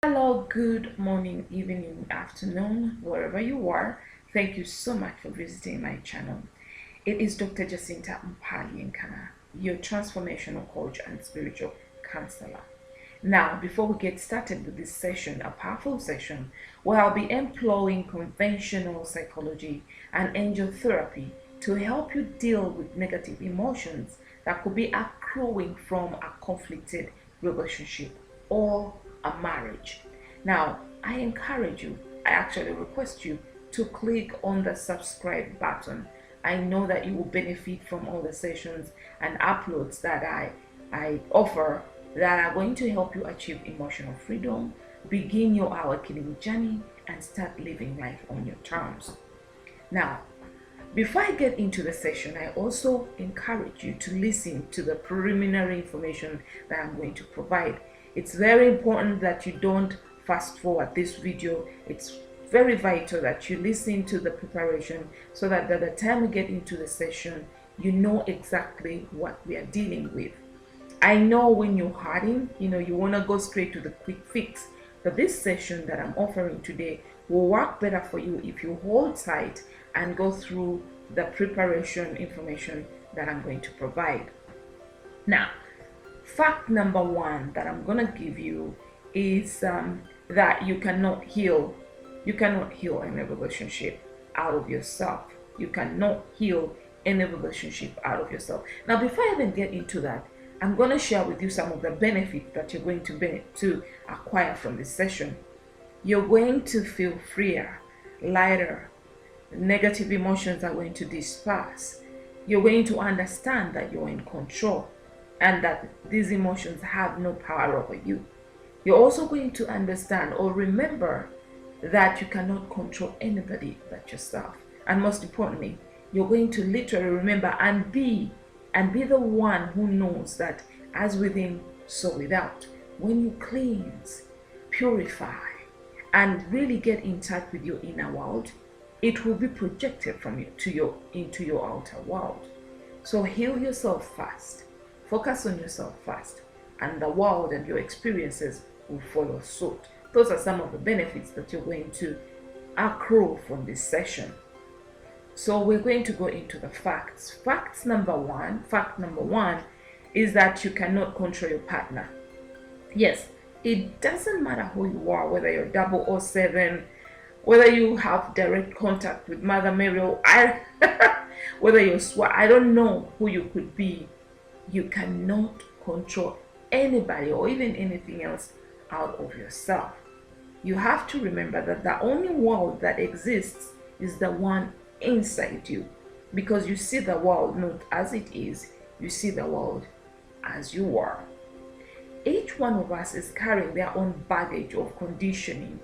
Hello, good morning, evening, afternoon, wherever you are. Thank you so much for visiting my channel. It is Dr. Jacinta Mpali Nkana, your transformational coach and spiritual counselor. Now, before we get started with this session, a powerful session where I'll be employing conventional psychology and angel therapy to help you deal with negative emotions that could be accruing from a conflicted relationship or a marriage. Now, I encourage you, I actually request you to click on the subscribe button. I know that you will benefit from all the sessions and uploads that I offer that are going to help you achieve emotional freedom, begin your awakening journey, and start living life on your terms. Now, before I get into the session, I also encourage you to listen to the preliminary information that I'm going to provide. It's very important that you don't fast forward this video. It's very vital that you listen to the preparation so that by the time we get into the session, you know exactly what we are dealing with. I know when you're hurting, you want to go straight to the quick fix. But this session that I'm offering today will work better for you if you hold tight and go through the preparation information that I'm going to provide. Now, fact number one that I'm going to give you is that you cannot heal. You cannot heal any relationship out of yourself. You cannot heal any relationship out of yourself. Now, before I even get into that, I'm going to share with you some of the benefits that you're going to acquire from this session. You're going to feel freer, lighter. Negative emotions are going to disperse. You're going to understand that you're in control and that these emotions have no power over you. You're also going to understand or remember that you cannot control anybody but yourself. And most importantly, you're going to literally remember and be the one who knows that as within, so without. When you cleanse, purify, and really get in touch with your inner world, it will be projected from you into your outer world. So heal yourself first. Focus on yourself first, and the world and your experiences will follow suit. Those are some of the benefits that you're going to accrue from this session. So we're going to go into the facts. Fact number one is that you cannot control your partner. Yes, it doesn't matter who you are, whether you're 007, whether you have direct contact with Mother Mary, or whether you're I don't know who you could be. You cannot control anybody or even anything else out of yourself. You have to remember that the only world that exists is the one inside you, because you see the world not as it is, you see the world as you are. Each one of us is carrying their own baggage of conditioning.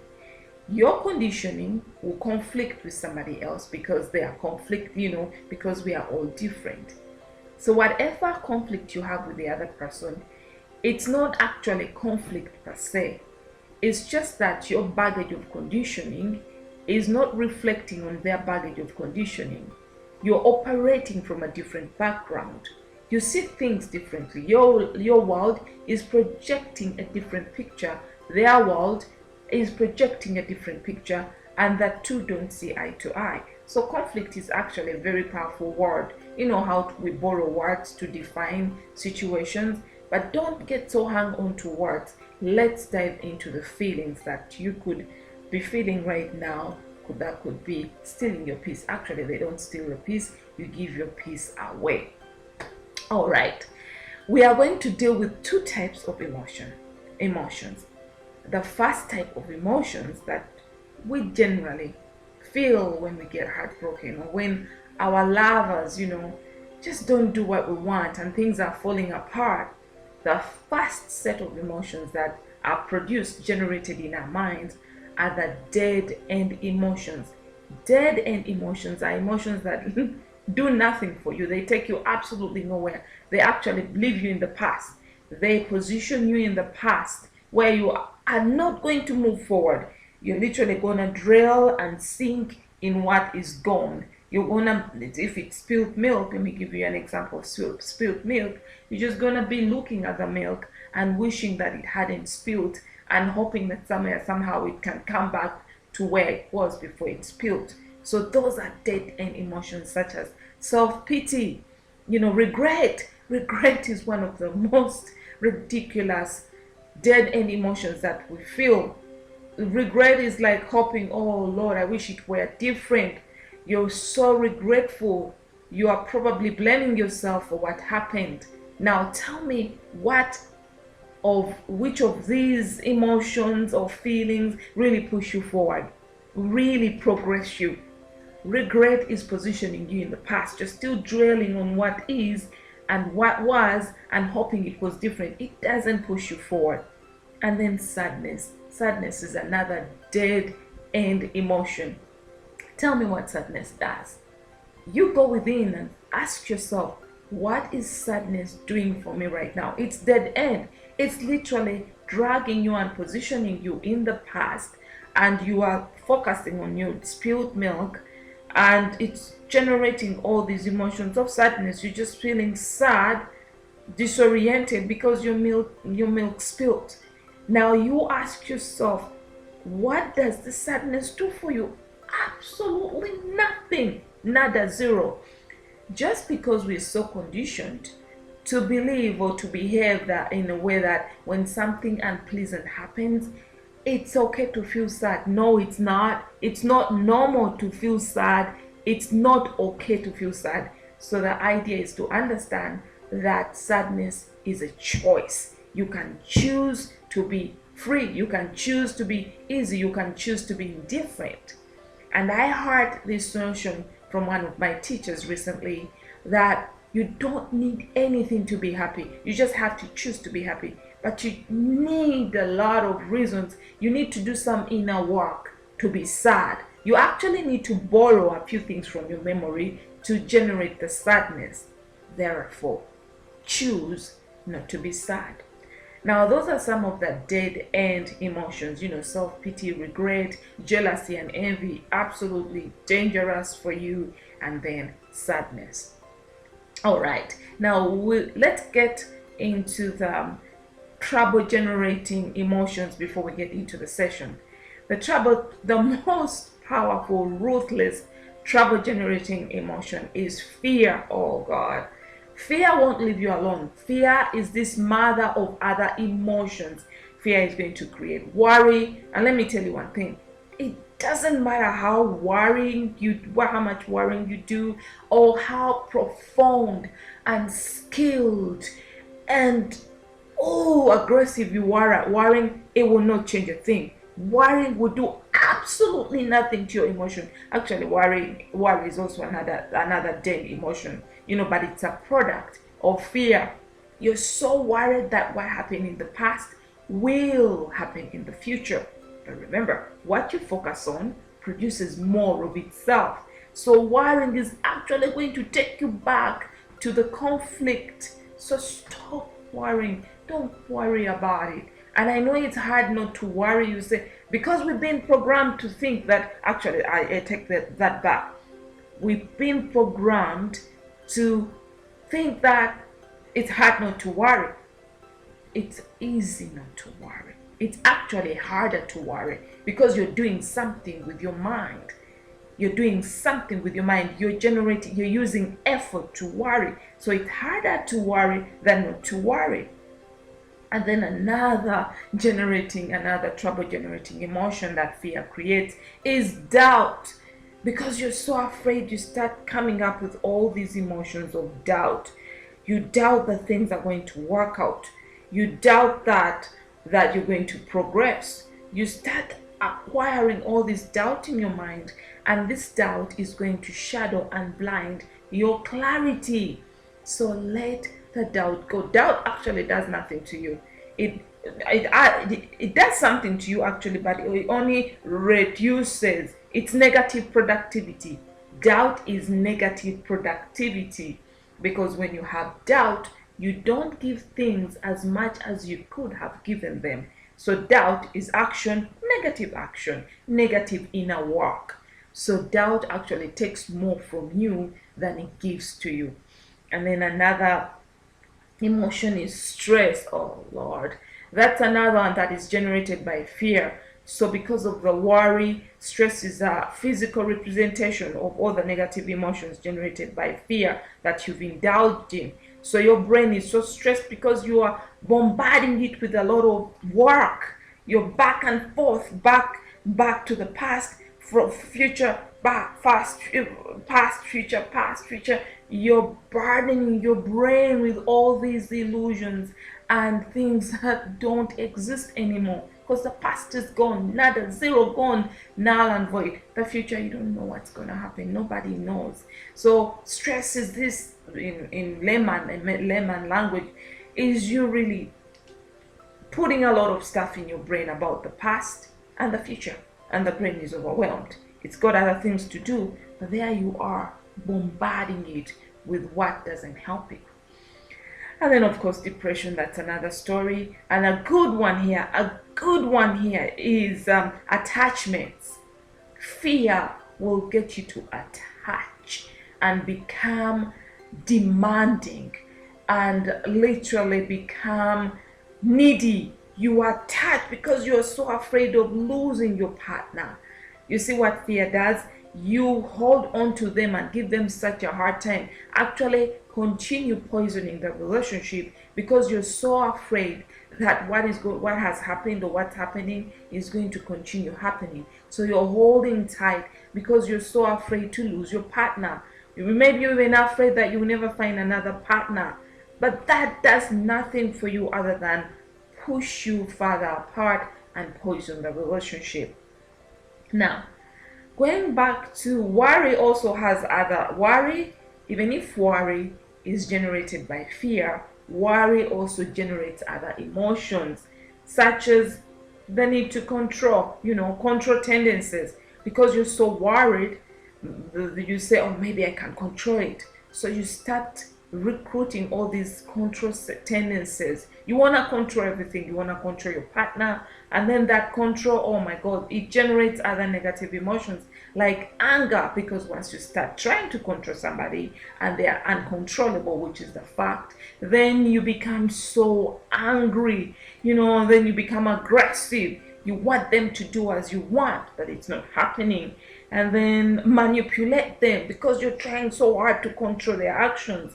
Your conditioning will conflict with somebody else because they are because we are all different. So whatever conflict you have with the other person, it's not actually conflict per se. It's just that your baggage of conditioning is not reflecting on their baggage of conditioning. You're operating from a different background. You see things differently. Your world is projecting a different picture. Their world is projecting a different picture, and the two don't see eye to eye. So conflict is actually a very powerful word. You know how we borrow words to define situations, but don't get so hung on to words. Let's dive into the feelings that you could be feeling right now. That could be stealing your peace. Actually, they don't steal your peace, you give your peace away. All right, we are going to deal with two types of emotions. The first type of emotions that we generally feel when we get heartbroken, or when our lovers just don't do what we want and things are falling apart. The first set of emotions that are generated in our minds are the dead end emotions. Dead end emotions are emotions that do nothing for you. They take you absolutely nowhere. They actually leave you in the past. They position you in the past where you are not going to move forward. You're literally going to drill and sink in what is gone. You're gonna, if it's spilled milk, let me give you an example of spilled milk. You're just gonna be looking at the milk and wishing that it hadn't spilled, and hoping that somehow it can come back to where it was before it spilled. So those are dead end emotions, such as self-pity, regret. Regret is one of the most ridiculous dead end emotions that we feel. Regret is like hoping, oh Lord, I wish it were different. You're so regretful. You are probably blaming yourself for what happened. Now tell me, which of these emotions or feelings really push you forward, really progress you? Regret is positioning you in the past. You're still dwelling on what is and what was and hoping it was different. It doesn't push you forward. And then sadness. Sadness is another dead end emotion. Tell me what sadness does. You go within and ask yourself, what is sadness doing for me right now? It's dead end. It's literally dragging you and positioning you in the past, and you are focusing on your spilled milk, and it's generating all these emotions of sadness. You're just feeling sad, disoriented because your milk spilled. Now you ask yourself, what does the sadness do for you? Absolutely nothing. Nada, zero. Just because we're so conditioned to believe or to behave that in a way that when something unpleasant happens, it's okay to feel sad. No, it's not. It's not normal to feel sad. It's not okay to feel sad. So the idea is to understand that sadness is a choice. You can choose to be free. You can choose to be easy. You can choose to be indifferent. And I heard this notion from one of my teachers recently, that you don't need anything to be happy. You just have to choose to be happy. But you need a lot of reasons. You need to do some inner work to be sad. You actually need to borrow a few things from your memory to generate the sadness. Therefore, choose not to be sad. Now, those are some of the dead end emotions, self-pity, regret, jealousy, and envy, absolutely dangerous for you, and then sadness. All right, now let's get into the trouble-generating emotions before we get into the session. The most powerful, ruthless, trouble-generating emotion is fear. Oh God. Fear won't leave you alone. Fear is this mother of other emotions. Fear is going to create worry. And let me tell you one thing. It doesn't matter how much worrying you do, or how profound and skilled and aggressive you are at worrying, it will not change a thing. Worrying will do absolutely nothing to your emotion. Actually, worry is also another dead emotion, but it's a product of fear. You're so worried that what happened in the past will happen in the future. But remember, what you focus on produces more of itself. So worrying is actually going to take you back to the conflict. So stop worrying. Don't worry about it. And I know it's hard not to worry, you say, because we've been programmed to think that, actually, I take that back. We've been programmed to think that it's hard not to worry. It's easy not to worry. It's actually harder to worry because you're doing something with your mind. You're doing something with your mind. You're using effort to worry. So it's harder to worry than not to worry. And then another trouble generating emotion that fear creates is doubt. Because you're so afraid, you start coming up with all these emotions of doubt. You doubt that things are going to work out. You doubt that you're going to progress. You start acquiring all this doubt in your mind, and this doubt is going to shadow and blind your clarity. So let the doubt go. Doubt actually does nothing to you. It does something to you actually, but it only reduces its negative productivity. Doubt is negative productivity, because when you have doubt, you don't give things as much as you could have given them. So doubt is action, negative inner work. So doubt actually takes more from you than it gives to you. And then another emotion is stress. Oh Lord, That's another one that is generated by fear. So because of the worry, stress is a physical representation of all the negative emotions generated by fear that you've indulged in. So your brain is so stressed because you are bombarding it with a lot of work. You're back and forth, back to the past, from future, back, past, future. You're burdening your brain with all these illusions and things that don't exist anymore, because the past is gone, nada, zero, gone, null and void. The future, you don't know what's going to happen. Nobody knows. So stress is this, in layman language, is you really putting a lot of stuff in your brain about the past and the future, and the brain is overwhelmed. It's got other things to do, but there you are, bombarding it with what doesn't help it. And then, of course, depression, that's another story. And a good one here is attachments. Fear will get you to attach and become demanding and literally become needy. You are attached because you are so afraid of losing your partner. You see what fear does? You hold on to them and give them such a hard time. Actually, continue poisoning the relationship because you're so afraid that what has happened or what's happening is going to continue happening. So you're holding tight because you're so afraid to lose your partner. Maybe you're even afraid that you will never find another partner. But that does nothing for you other than push you further apart and poison the relationship. Now, going back to worry, also has other worry. Even if worry is generated by fear, worry also generates other emotions, such as the need to control, control tendencies. Because you're so worried, you say, oh, maybe I can control it. So you start recruiting all these control tendencies. You want to control everything. You want to control your partner, and then that control, oh my god, it generates other negative emotions like anger, because once you start trying to control somebody and they are uncontrollable, which is the fact, then you become so angry, then you become aggressive. You want them to do as you want, but it's not happening. And then manipulate them because you're trying so hard to control their actions.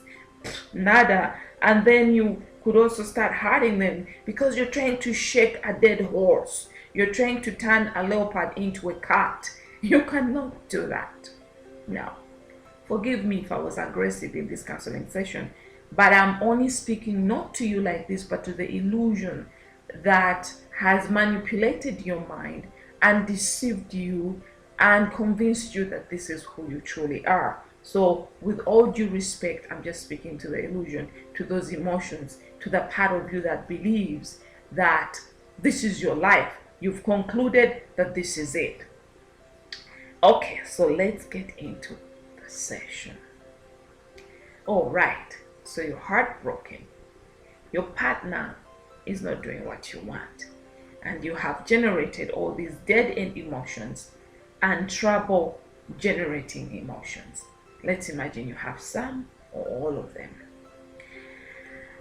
Nada. And then you could also start hurting them because you're trying to shake a dead horse. You're trying to turn a leopard into a cat. You cannot do that. Now, forgive me if I was aggressive in this counseling session, but I'm only speaking not to you like this, but to the illusion that has manipulated your mind and deceived you and convinced you that this is who you truly are. So with all due respect, I'm just speaking to the illusion, to those emotions, to the part of you that believes that this is your life. You've concluded that this is it. Okay, so let's get into the session. All right, so you're heartbroken. Your partner is not doing what you want, and you have generated all these dead-end emotions and trouble generating emotions. Let's imagine you have some or all of them.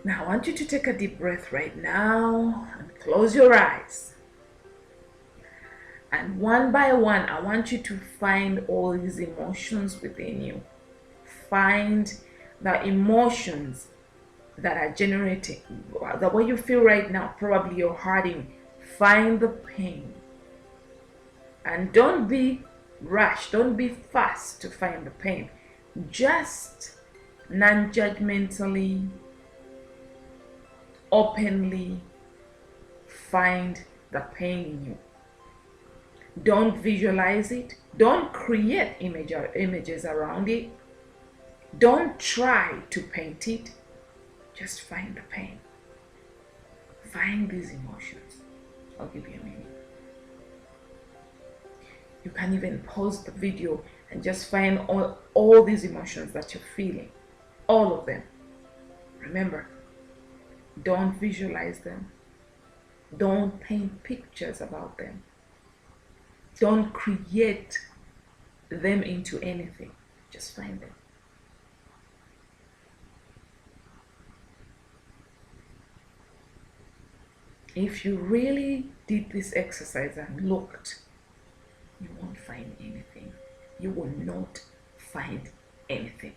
Now I want you to take a deep breath right now and close your eyes. And one by one, I want you to find all these emotions within you. Find the emotions that are generating, the way you feel right now, probably you're hurting. Find the pain. And don't be rushed, don't be fast to find the pain. Just non-judgmentally, openly find the pain in you. Don't visualize it. Don't create images around it. Don't try to paint it. Just find the pain. Find these emotions. I'll give you a minute. You can even pause the video and just find all these emotions that you're feeling. All of them. Remember, don't visualize them. Don't paint pictures about them. Don't create them into anything. Just find them. If you really did this exercise and looked, you won't find anything. You will not find anything.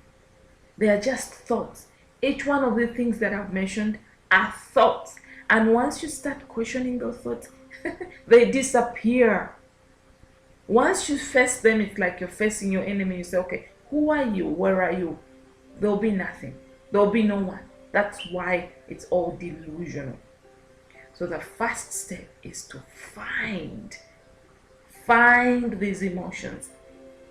They are just thoughts. Each one of the things that I've mentioned are thoughts. And once you start questioning those thoughts, they disappear. Once you face them, it's like you're facing your enemy. You say, okay, who are you? Where are you? There'll be nothing. There'll be no one. That's why it's all delusional. So the first step is to find these emotions.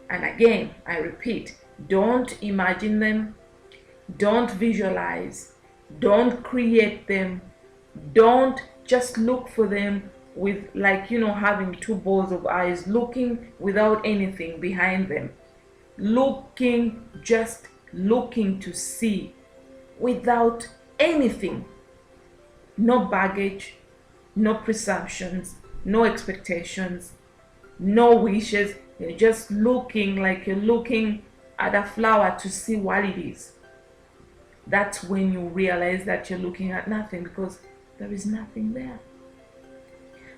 And again, I repeat, don't imagine them, don't visualize, don't create them, don't just look for them with, like, having two balls of eyes, looking without anything behind them, just looking to see without anything. No baggage, no presumptions, no expectations, no wishes. You're just looking like you're looking at a flower to see what it is. That's when you realize that you're looking at nothing, because there is nothing there.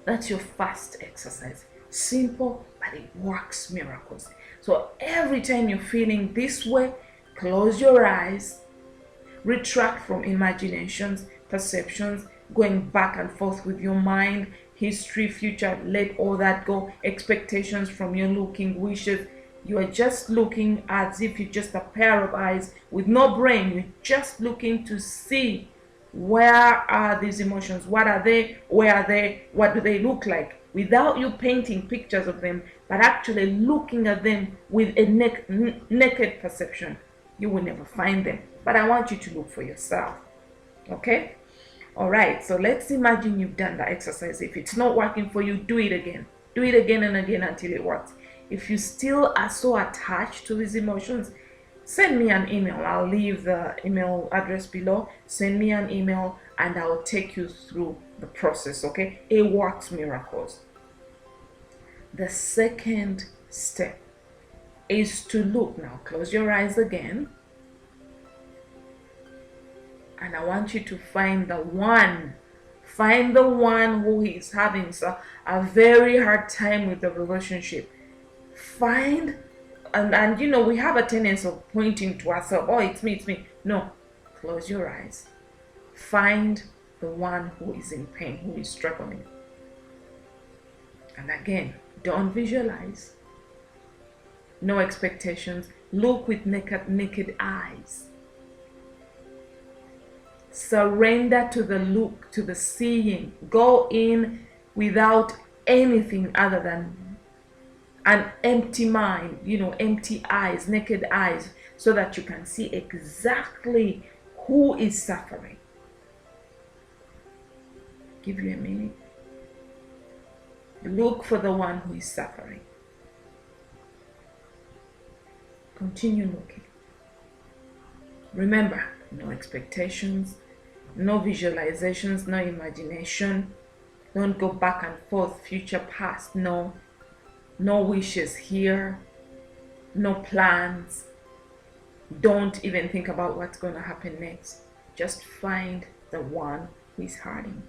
That's your first exercise. Simple, but it works miracles. So every time you're feeling this way, close your eyes, retract from imaginations, perceptions, going back and forth with your mind, history, future, let all that go, expectations from your looking, wishes. You are just looking as if you're just a pair of eyes with no brain. You're just looking to see, where are these emotions? What are they? Where are they? What do they look like? Without you painting pictures of them, but actually looking at them with a naked perception. You will never find them. But I want you to look for yourself. Okay? All right, so let's imagine you've done the exercise. If it's not working for you, do it again. Do it again and again until it works. If you still are so attached to these emotions, send me an email. I'll leave the email address below. Send me an email and I'll take you through the process, okay? It works miracles. The second step is to look. Now, close your eyes again. And I want you to find the one. Find the one who is having a very hard time with the relationship. Find, and we have a tendency of pointing to ourselves. Oh, it's me, it's me. No, close your eyes. Find the one who is in pain, who is struggling. And again, don't visualize. No expectations. Look with naked eyes. Surrender to the look, to the seeing. Go in without anything other than an empty mind, empty eyes, naked eyes, so that you can see exactly who is suffering. Give you a minute. Look for the one who is suffering. Continue looking. Remember, no expectations, no visualizations, no imagination. Don't go back and forth, future, past. No wishes here, no plans. Don't even think about what's going to happen next. Just find the one who is hurting.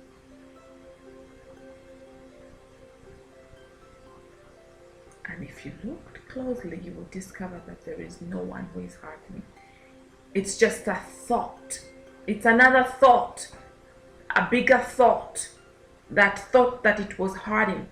And if you look closely, you will discover that there is no one who is hurting. It's just a thought. It's another thought, a bigger thought. That thought that it was hurting.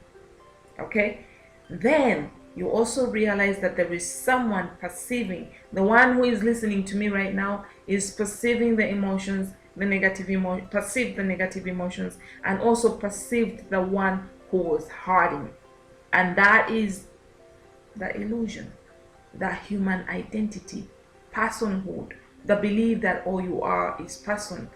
Okay? Then you also realize that there is someone perceiving. The one who is listening to me right now is perceiving the emotions, perceived the negative emotions, and also perceived the one who was hurting. And that is the illusion, the human identity, personhood, the belief that all you are is person,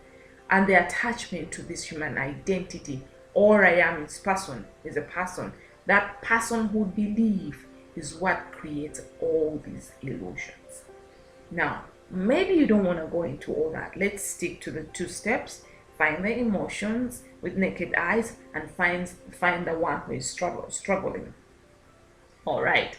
and the attachment to this human identity. All I am is person, is a person. That personhood belief is what creates all these illusions. Now, maybe you don't want to go into all that. Let's stick to the 2 steps. Find the emotions with naked eyes and find the one who is struggling. All right.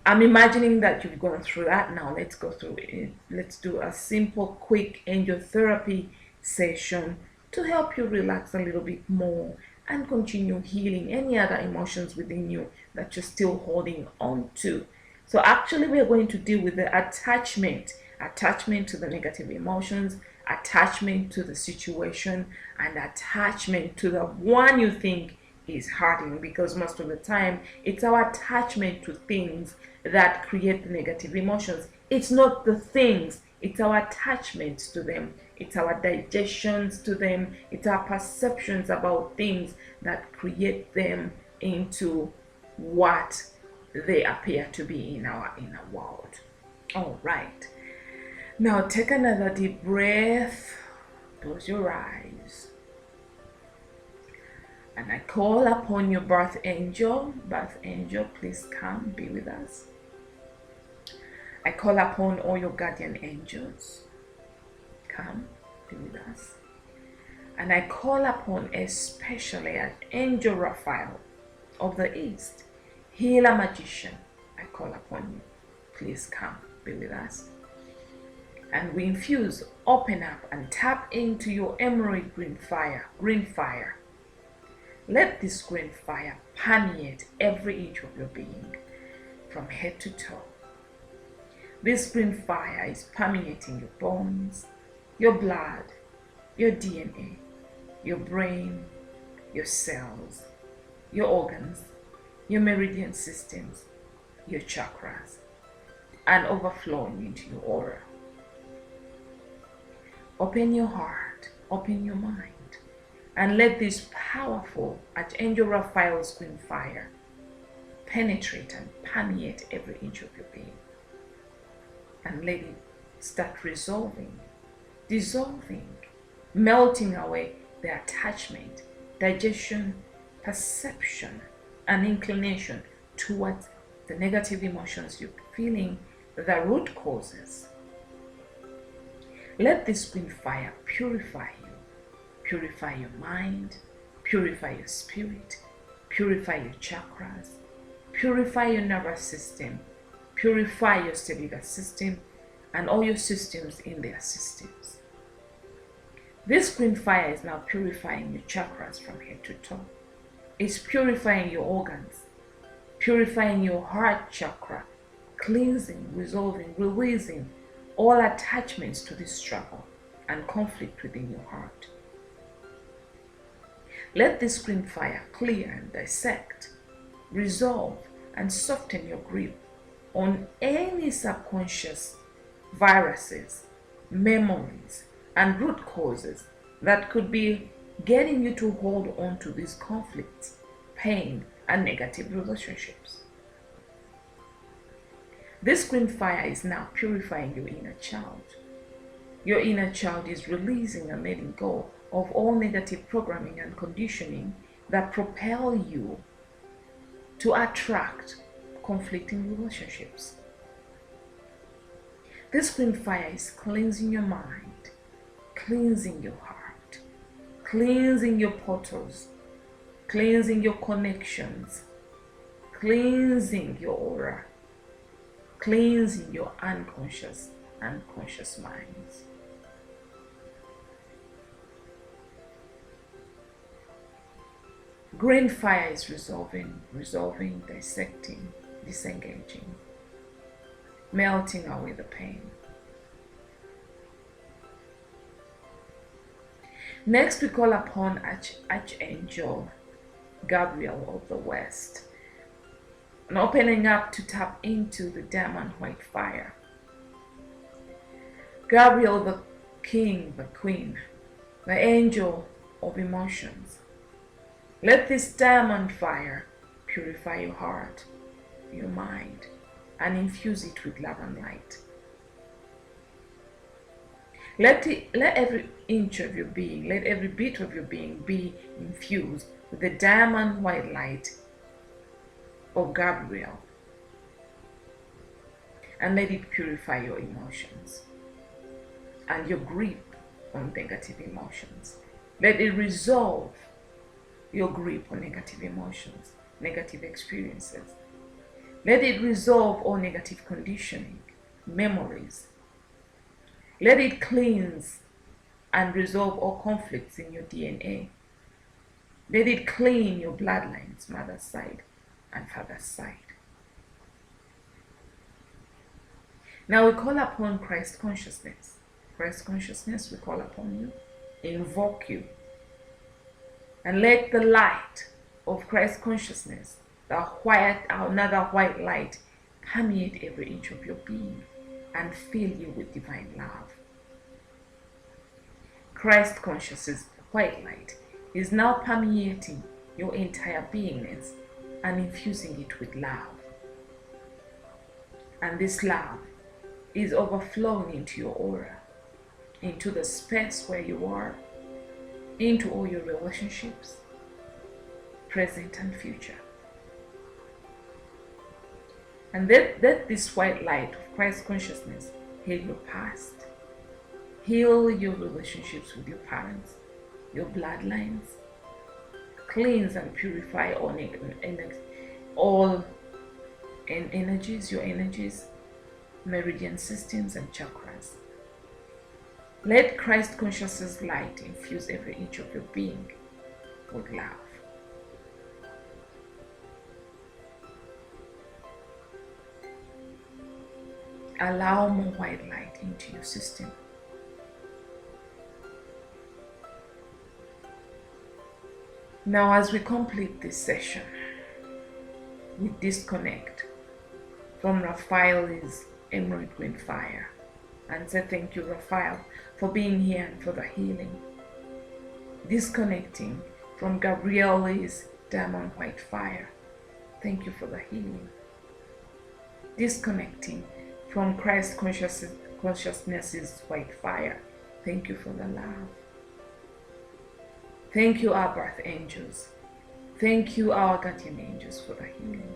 I'm imagining that you've gone through that. Now let's go through it. Let's do a simple, quick angel therapy session to help you relax a little bit more and continue healing any other emotions within you that you're still holding on to. So actually we are going to deal with the attachment to the negative emotions, attachment to the situation, and attachment to the one you think is hurting, because most of the time it's our attachment to things that create the negative emotions. It's not the things, it's our attachments to them, it's our digestions to them, it's our perceptions about things that create them into what they appear to be in our inner world. All right, now take another deep breath, close your eyes, and I call upon your birth angel. Birth angel, please come be with us. I call upon all your guardian angels, come be with us. And I call upon especially an angel Raphael of the East, healer magician. I call upon you, please come be with us. And we infuse, open up and tap into your emerald green fire. Let this green fire permeate every inch of your being, from head to toe. This green fire is permeating your bones, your blood, your DNA, your brain, your cells, your organs, your meridian systems, your chakras, and overflowing into your aura. Open your heart, open your mind, and let this powerful Archangel Raphael's green fire penetrate and permeate every inch of your being. And let it start dissolving, melting away the attachment, digestion, perception, and inclination towards the negative emotions you're feeling, the root causes. Let this green fire purify you, purify your mind, purify your spirit, purify your chakras, purify your nervous system, purify your cellular system, and all your systems in their systems. This green fire is now purifying your chakras from head to toe. It's purifying your organs, purifying your heart chakra, cleansing, resolving, releasing all attachments to this struggle and conflict within your heart. Let this green fire clear and dissect, resolve, and soften your grip on any subconscious viruses, memories, and root causes that could be getting you to hold on to these conflicts, pain, and negative relationships. This green fire is now purifying your inner child. Your inner child is releasing and letting go of all negative programming and conditioning that propel you to attract conflicting relationships. This green fire is cleansing your mind, cleansing your heart, cleansing your portals, cleansing your connections, cleansing your aura, cleansing your unconscious and conscious minds. Green fire is resolving, dissecting, disengaging, melting away the pain. Next, we call upon Archangel Gabriel of the West, and opening up to tap into the diamond white fire. Gabriel, the king, the queen, the angel of emotions. Let this diamond fire purify your heart, your mind, and infuse it with love and light. Let every inch of your being, let every bit of your being be infused with the diamond white light of Gabriel, and let it purify your emotions and your grip on negative emotions. Let it resolve your grip on negative emotions, negative experiences. Let it resolve all negative conditioning, memories. Let it cleanse and resolve all conflicts in your DNA. Let it clean your bloodlines, mother's side and father's side. Now we call upon Christ consciousness. Christ consciousness, we call upon you, invoke you, and let the light of Christ consciousness, another white light, permeate every inch of your being and fill you with divine love. Christ consciousness, white light, is now permeating your entire beingness and infusing it with love. And this love is overflowing into your aura, into the space where you are, into all your relationships, present and future. And let this white light of Christ consciousness heal your past, heal your relationships with your parents, your bloodlines, cleanse and purify all energies, your energies, meridian systems and chakras. Let Christ consciousness light infuse every inch of your being with love. Allow more white light into your system. Now, as we complete this session, we disconnect from Raphael's emerald green fire and say thank you, Raphael, for being here and for the healing. Disconnecting from Gabrielle's diamond white fire, thank you for the healing. Disconnecting from Christ consciousness's white fire, thank you for the love. Thank you, our birth angels. Thank you, our guardian angels, for the healing.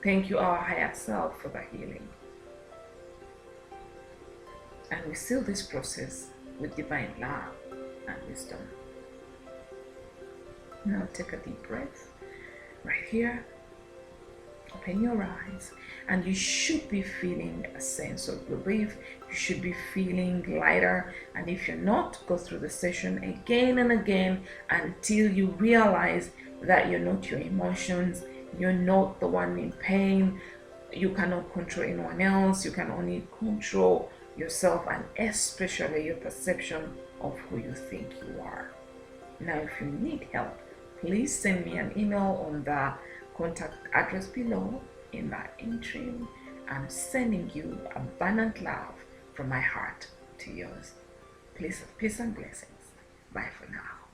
Thank you, our higher self, for the healing. And we seal this process with divine love and wisdom. Now take a deep breath right here. Open your eyes, and you should be feeling a sense of relief. You should be feeling lighter, and if you're not, go through the session again and again until you realize that you're not your emotions, you're not the one in pain, you cannot control anyone else, you can only control yourself and especially your perception of who you think you are. Now, if you need help, please send me an email on the contact address below. In that interim, I'm sending you abundant love from my heart to yours. Please, peace and blessings. Bye for now.